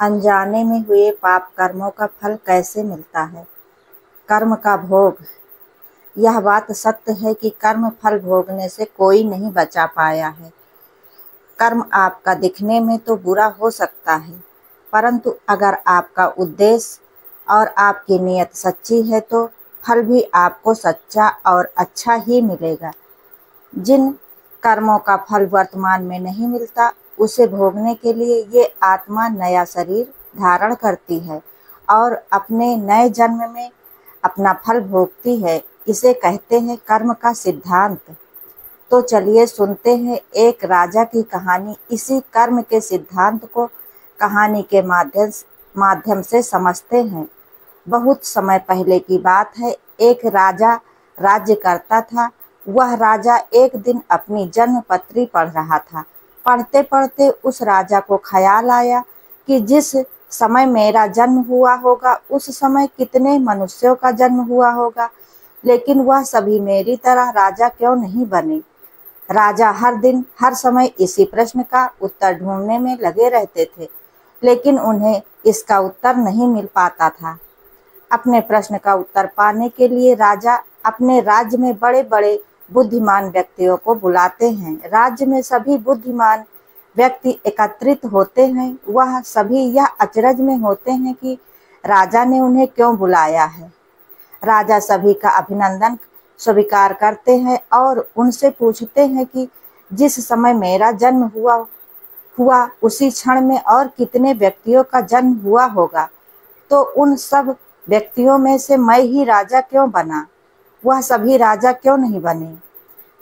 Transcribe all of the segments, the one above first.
अनजाने में हुए पाप कर्मों का फल कैसे मिलता है? कर्म का भोग। यह बात सत्य है कि कर्म फल भोगने से कोई नहीं बचा पाया है। कर्म आपका दिखने में तो बुरा हो सकता है, परंतु अगर आपका उद्देश्य और आपकी नीयत सच्ची है तो फल भी आपको सच्चा और अच्छा ही मिलेगा। जिन कर्मों का फल वर्तमान में नहीं मिलता, उसे भोगने के लिए ये आत्मा नया शरीर धारण करती है और अपने नए जन्म में अपना फल भोगती है। इसे कहते हैं कर्म का सिद्धांत। तो चलिए सुनते हैं एक राजा की कहानी। इसी कर्म के सिद्धांत को कहानी के माध्यम से समझते हैं। बहुत समय पहले की बात है। एक राजा राज्य करता था। वह राजा एक दिन अपनी जन्म पत्री पढ़ रहा था। पढ़ते पढ़ते उस राजा को ख्याल आया कि जिस समय मेरा जन्म हुआ होगा उस समय कितने मनुष्यों का जन्म हुआ होगा, लेकिन वह सभी मेरी तरह राजा क्यों नहीं बने। राजा हर दिन हर समय इसी प्रश्न का उत्तर ढूंढने में लगे रहते थे, लेकिन उन्हें इसका उत्तर नहीं मिल पाता था। अपने प्रश्न का उत्तर पाने के लिए राजा अपने राज्य में बड़े बड़े बुद्धिमान व्यक्तियों को बुलाते हैं। राज्य में सभी बुद्धिमान व्यक्ति एकत्रित होते हैं। वह सभी यह अचरज में होते हैं कि राजा ने उन्हें क्यों बुलाया है। राजा सभी का अभिनंदन स्वीकार करते हैं और उनसे पूछते हैं कि जिस समय मेरा जन्म हुआ उसी क्षण में और कितने व्यक्तियों का जन्म हुआ होगा, तो उन सब व्यक्तियों में से मैं ही राजा क्यों बना, वह सभी राजा क्यों नहीं बने।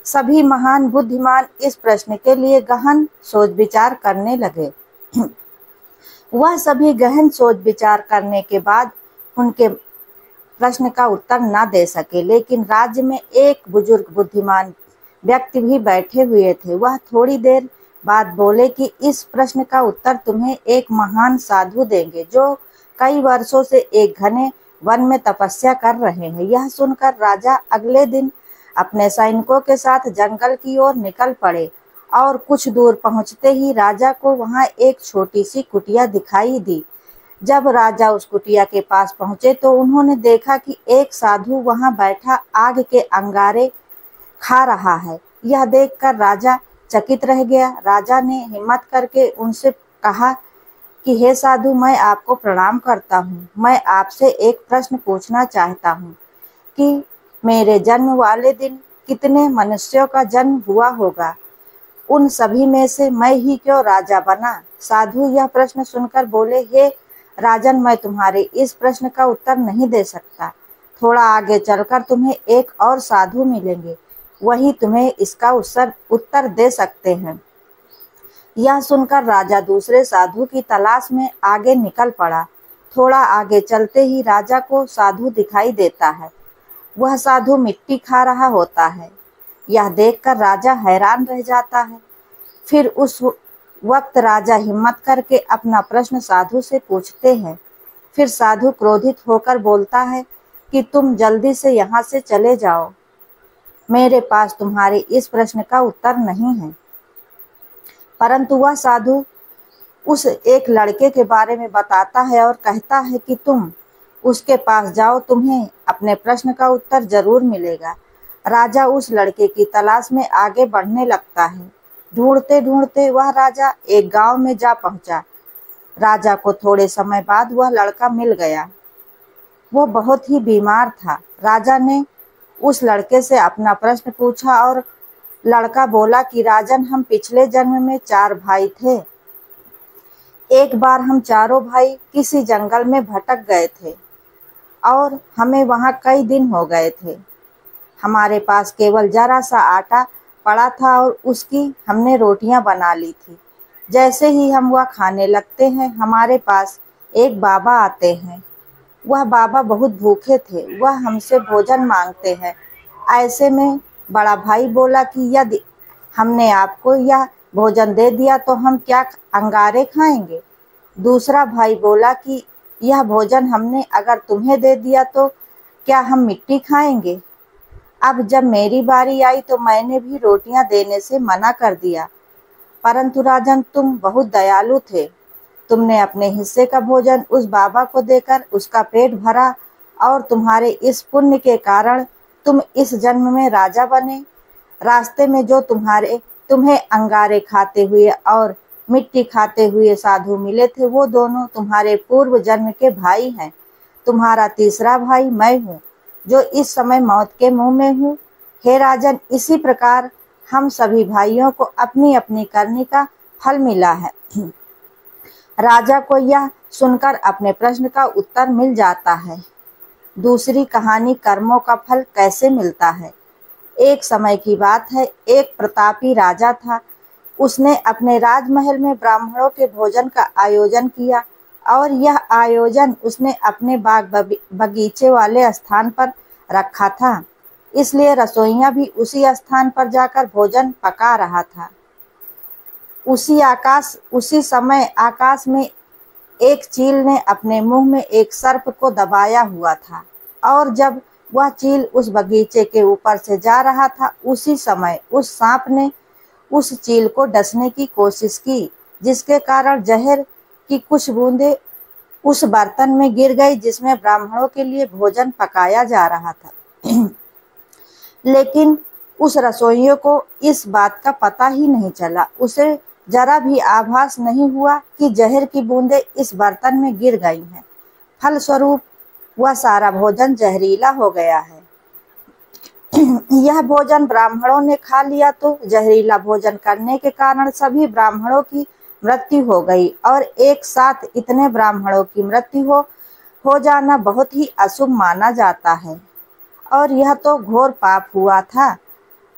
सभी महान बुद्धिमान इस प्रश्न के लिए गहन सोच विचार करने लगे। वह सभी गहन सोच विचार करने के बाद उनके प्रश्न का उत्तर न दे सके, लेकिन राज्य में एक बुजुर्ग बुद्धिमान व्यक्ति भी बैठे हुए थे। वह थोड़ी देर बाद बोले कि इस प्रश्न का उत्तर तुम्हें एक महान साधु देंगे, जो कई वर्षों से एक घने वन में तपस्या कर रहे हैं। यह सुनकर राजा अगले दिन अपने सैनिकों के साथ जंगल की ओर निकल पड़े और कुछ दूर पहुंचते ही राजा को वहां एक छोटी सी कुटिया दिखाई दी। जब राजा उस कुटिया के पास पहुंचे तो उन्होंने देखा कि एक साधु वहां बैठा आग के अंगारे खा रहा है। यह देखकर राजा चकित रह गया। राजा ने हिम्मत करके उनसे कहा कि हे साधु, मैं आपको प्रणाम करता हूँ। मैं आपसे एक प्रश्न पूछना चाहता हूँ कि मेरे जन्म वाले दिन कितने मनुष्यों का जन्म हुआ होगा, उन सभी में से मैं ही क्यों राजा बना। साधु यह प्रश्न सुनकर बोले, हे राजन, मैं तुम्हारे इस प्रश्न का उत्तर नहीं दे सकता। थोड़ा आगे चलकर तुम्हें एक और साधु मिलेंगे, वही तुम्हें इसका उत्तर दे सकते हैं। यह सुनकर राजा दूसरे साधु की तलाश में आगे निकल पड़ा। थोड़ा आगे चलते ही राजा को साधु दिखाई देता है। वह साधु मिट्टी खा रहा होता है। यह देखकर राजा हैरान रह जाता है। फिर उस वक्त राजा हिम्मत करके अपना प्रश्न साधु से पूछते हैं। फिर साधु क्रोधित होकर बोलता है कि तुम जल्दी से यहाँ से चले जाओ, मेरे पास तुम्हारे इस प्रश्न का उत्तर नहीं है। परंतु वह साधु उस एक लड़के के बारे में बताता है और कहता है कि तुम उसके पास जाओ, तुम्हें अपने प्रश्न का उत्तर जरूर मिलेगा। राजा उस लड़के की तलाश में आगे बढ़ने लगता है। ढूंढते ढूंढते वह राजा एक गांव में जा पहुंचा। राजा को थोड़े समय बाद वह लड़का मिल गया। वो बहुत ही बीमार था। राजा ने उस लड़के से अपना प्रश्न पूछा और लड़का बोला कि राजन, हम पिछले जन्म में 4 भाई थे। एक बार हम चारों भाई किसी जंगल में भटक गए थे और हमें वहां कई दिन हो गए थे। हमारे पास केवल जरा सा आटा पड़ा था और उसकी हमने रोटियां बना ली थी। जैसे ही हम वह खाने लगते हैं, हमारे पास एक बाबा आते हैं। वह बाबा बहुत भूखे थे। वह हमसे भोजन मांगते हैं। ऐसे में बड़ा भाई बोला कि यदि हमने आपको यह भोजन दे दिया तो हम क्या अंगारे खाएंगे। दूसरा भाई बोला कि यह भोजन हमने अगर तुम्हें दे दिया तो क्या हम मिट्टी खाएंगे। अब जब मेरी बारी आई तो मैंने भी रोटियां देने से मना कर दिया, परंतु राजन, तुम बहुत दयालु थे। तुमने अपने हिस्से का भोजन उस बाबा को देकर उसका पेट भरा और तुम्हारे इस पुण्य के कारण तुम इस जन्म में राजा बने। रास्ते में जो तुम्हें अंगारे खाते हुए और मिट्टी खाते हुए साधु मिले थे, वो दोनों तुम्हारे पूर्व जन्म के भाई हैं। तुम्हारा तीसरा भाई मैं हूँ, जो इस समय मौत के मुंह में हूँ। हे राजन, इसी प्रकार हम सभी भाइयों को अपनी अपनी करनी का फल मिला है। राजा को यह सुनकर अपने प्रश्न का उत्तर मिल जाता है। दूसरी कहानी, कर्मों का फल कैसे मिलता है। एक समय की बात है, एक प्रतापी राजा था। उसने अपने राजमहल में ब्राह्मणों के भोजन का आयोजन किया और यह आयोजन उसने अपने बाग बगीचे वाले स्थान पर रखा था, इसलिए रसोइया भी उसी स्थान पर जाकर भोजन पका रहा था। उसी समय आकाश में एक चील ने अपने मुंह में एक सर्प को दबाया हुआ था और जब वह चील उस बगीचे के ऊपर से जा रहा था, उसी समय उस सांप ने उस चील को डसने की कोशिश की, जिसके कारण जहर की कुछ बूंदें उस बर्तन में गिर गई जिसमें ब्राह्मणों के लिए भोजन पकाया जा रहा था। लेकिन उस रसोइये को इस बात का पता ही नहीं चला। उसे जरा भी आभास नहीं हुआ कि जहर की बूंदें इस बर्तन में गिर गई हैं। फलस्वरूप वह सारा भोजन जहरीला हो गया है। यह भोजन ब्राह्मणों ने खा लिया तो जहरीला भोजन करने के कारण सभी ब्राह्मणों की मृत्यु हो गई और एक साथ इतने ब्राह्मणों की मृत्यु हो जाना बहुत ही अशुभ माना जाता है और यह तो घोर पाप हुआ था।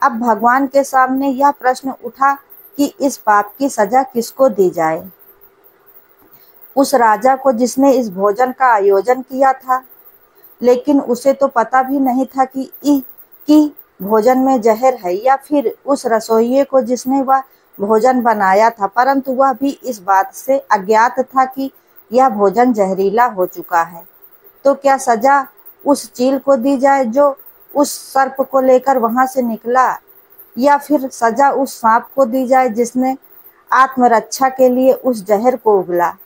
अब भगवान के सामने यह प्रश्न उठा कि इस पाप की सजा किसको दी जाए। उस राजा को जिसने इस भोजन का आयोजन किया था, लेकिन उसे तो पता भी नहीं था कि भोजन में जहर है, या फिर उस रसोइये को जिसने वह भोजन बनाया था, परंतु वह भी इस बात से अज्ञात था कि यह भोजन जहरीला हो चुका है। तो क्या सजा उस चील को दी जाए जो उस सर्प को लेकर वहां से निकला, या फिर सजा उस सांप को दी जाए जिसने आत्मरक्षा के लिए उस जहर को उगला।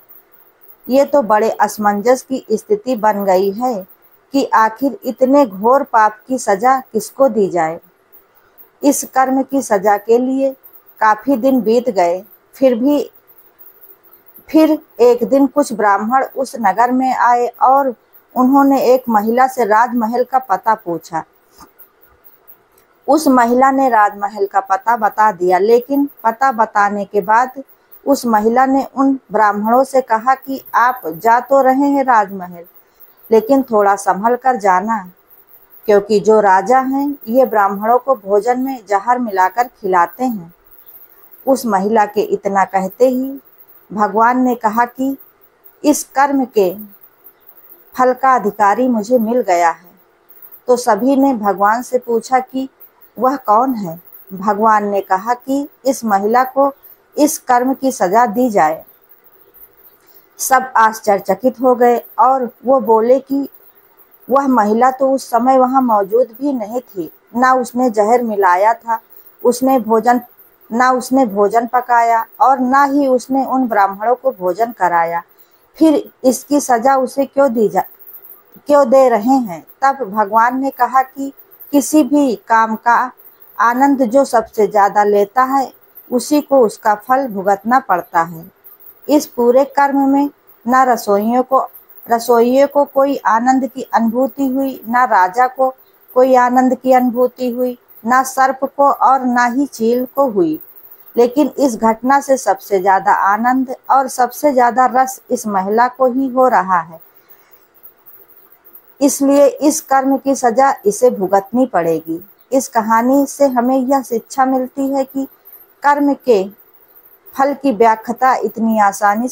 ये तो बड़े असमंजस की स्थिति बन गई है कि आखिर इतने घोर पाप की सजा किसको दी जाए। इस कर्म की सजा के लिए काफी दिन बीत गए। फिर एक दिन कुछ ब्राह्मण उस नगर में आए और उन्होंने एक महिला से राजमहल का पता पूछा। उस महिला ने राजमहल का पता बता दिया, लेकिन पता बताने के बाद उस महिला ने उन ब्राह्मणों से कहा कि आप जा तो रहे हैं राजमहल, लेकिन थोड़ा संभल कर जाना, क्योंकि जो राजा हैं ये ब्राह्मणों को भोजन में जहर मिलाकर खिलाते हैं। उस महिला के इतना कहते ही भगवान ने कहा कि इस कर्म के फल का अधिकारी मुझे मिल गया है। तो सभी ने भगवान से पूछा कि वह कौन है। भगवान ने कहा कि इस महिला को इस कर्म की सजा दी जाए। सब आश्चर्यचकित हो गए और वो बोले कि वह महिला तो उस समय वहां मौजूद भी नहीं थी, ना उसने जहर मिलाया था, ना उसने भोजन पकाया और ना ही उसने उन ब्राह्मणों को भोजन कराया। फिर इसकी सजा उसे क्यों दे रहे हैं। तब भगवान ने कहा कि किसी भी काम का आनंद जो सबसे ज्यादा लेता है, उसी को उसका फल भुगतना पड़ता है। इस पूरे कर्म में न रसोइये को कोई आनंद की अनुभूति हुई, न राजा को कोई आनंद की अनुभूति हुई, न सर्प को और न ही चील को हुई। लेकिन इस घटना से सबसे ज्यादा आनंद और सबसे ज्यादा रस इस महिला को ही हो रहा है, इसलिए इस कर्म की सजा इसे भुगतनी पड़ेगी। इस कहानी से हमें यह शिक्षा मिलती है कि कर्म के फल की व्याख्या इतनी आसान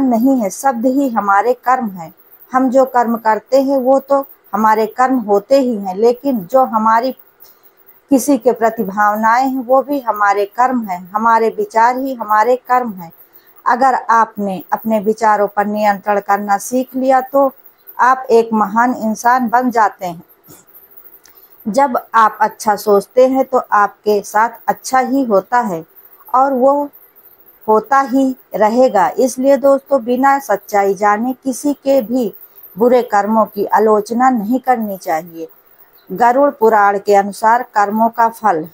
नहीं है। शब्द ही हमारे कर्म है। हम जो कर्म करते हैं वो तो हमारे कर्म होते ही हैं, लेकिन जो हमारी किसी के प्रति भावनाएं हैं वो भी हमारे कर्म हैं। हमारे विचार ही हमारे कर्म हैं। अगर आपने अपने विचारों पर नियंत्रण करना सीख लिया तो आप एक महान इंसान बन जाते हैं। जब आप अच्छा सोचते हैं तो आपके साथ अच्छा ही होता है और वो होता ही रहेगा। इसलिए दोस्तों बिना सच्चाई जाने किसी के भी बुरे कर्मों की आलोचना नहीं करनी चाहिए। गरुड़ पुराण के अनुसार कर्मों का फल।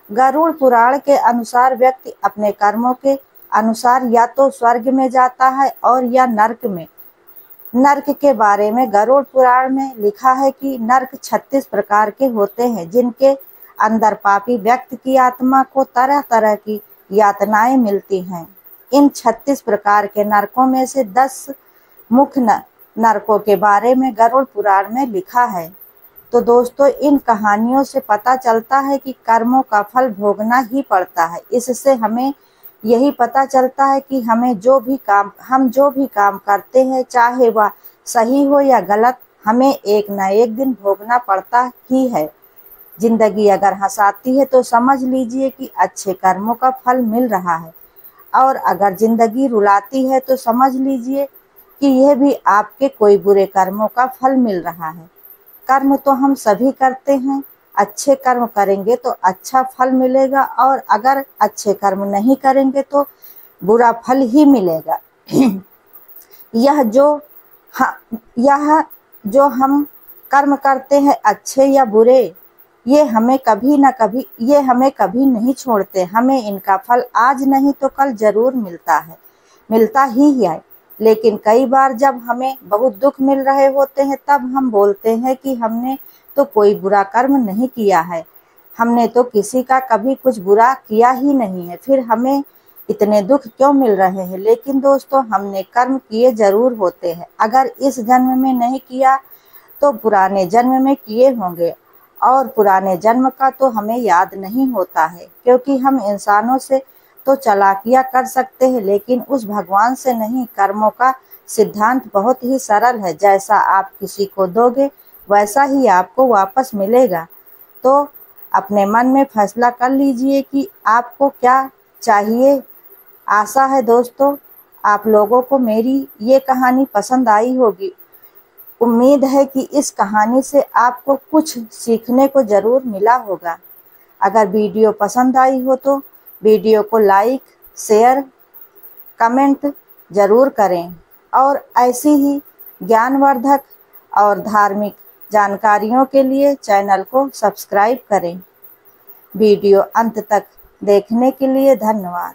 गरुड़ पुराण के अनुसार व्यक्ति अपने कर्मों के अनुसार या तो स्वर्ग में जाता है और या नर्क में। नर्क के बारे में गरुड़ पुराण में लिखा है कि नर्क 36 प्रकार के होते हैं, जिनके अंदर पापी व्यक्ति की आत्मा को तरह तरह की यातनाएं मिलती हैं। इन 36 प्रकार के नरकों में से 10 मुख्य नरकों के बारे में गरुड़ पुराण में लिखा है। तो दोस्तों इन कहानियों से पता चलता है कि कर्मों का फल भोगना ही पड़ता है। इससे हमें यही पता चलता है कि हम जो भी काम करते हैं, चाहे वह सही हो या गलत, हमें एक न एक दिन भोगना पड़ता ही है। जिंदगी अगर हंसाती है तो समझ लीजिए कि अच्छे कर्मों का फल मिल रहा है, और अगर जिंदगी रुलाती है तो समझ लीजिए कि यह भी आपके कोई बुरे कर्मों का फल मिल रहा है। कर्म तो हम सभी करते हैं, अच्छे कर्म करेंगे तो अच्छा फल मिलेगा, और अगर अच्छे कर्म नहीं करेंगे तो बुरा फल ही मिलेगा। यह जो हम कर्म करते हैं, अच्छे या बुरे, ये हमें कभी नहीं छोड़ते। हमें इनका फल आज नहीं तो कल जरूर मिलता ही है। लेकिन कई बार जब हमें बहुत दुख मिल रहे होते हैं, तब हम बोलते हैं कि हमने तो कोई बुरा कर्म नहीं किया है, हमने तो किसी का कभी कुछ बुरा किया ही नहीं है, फिर हमें इतने दुख क्यों मिल रहे हैं। लेकिन दोस्तों हमने कर्म किए जरूर होते हैं। अगर इस जन्म में नहीं किया तो पुराने जन्म में किए होंगे, और पुराने जन्म का तो हमें याद नहीं होता है, क्योंकि हम इंसानों से तो चालाकियां कर सकते हैं, लेकिन उस भगवान से नहीं। कर्मों का सिद्धांत बहुत ही सरल है, जैसा आप किसी को दोगे वैसा ही आपको वापस मिलेगा। तो अपने मन में फैसला कर लीजिए कि आपको क्या चाहिए। आशा है दोस्तों आप लोगों को मेरी ये कहानी पसंद आई होगी। उम्मीद है कि इस कहानी से आपको कुछ सीखने को जरूर मिला होगा। अगर वीडियो पसंद आई हो तो वीडियो को लाइक, शेयर, कमेंट जरूर करें, और ऐसी ही ज्ञानवर्धक और धार्मिक जानकारियों के लिए चैनल को सब्सक्राइब करें। वीडियो अंत तक देखने के लिए धन्यवाद।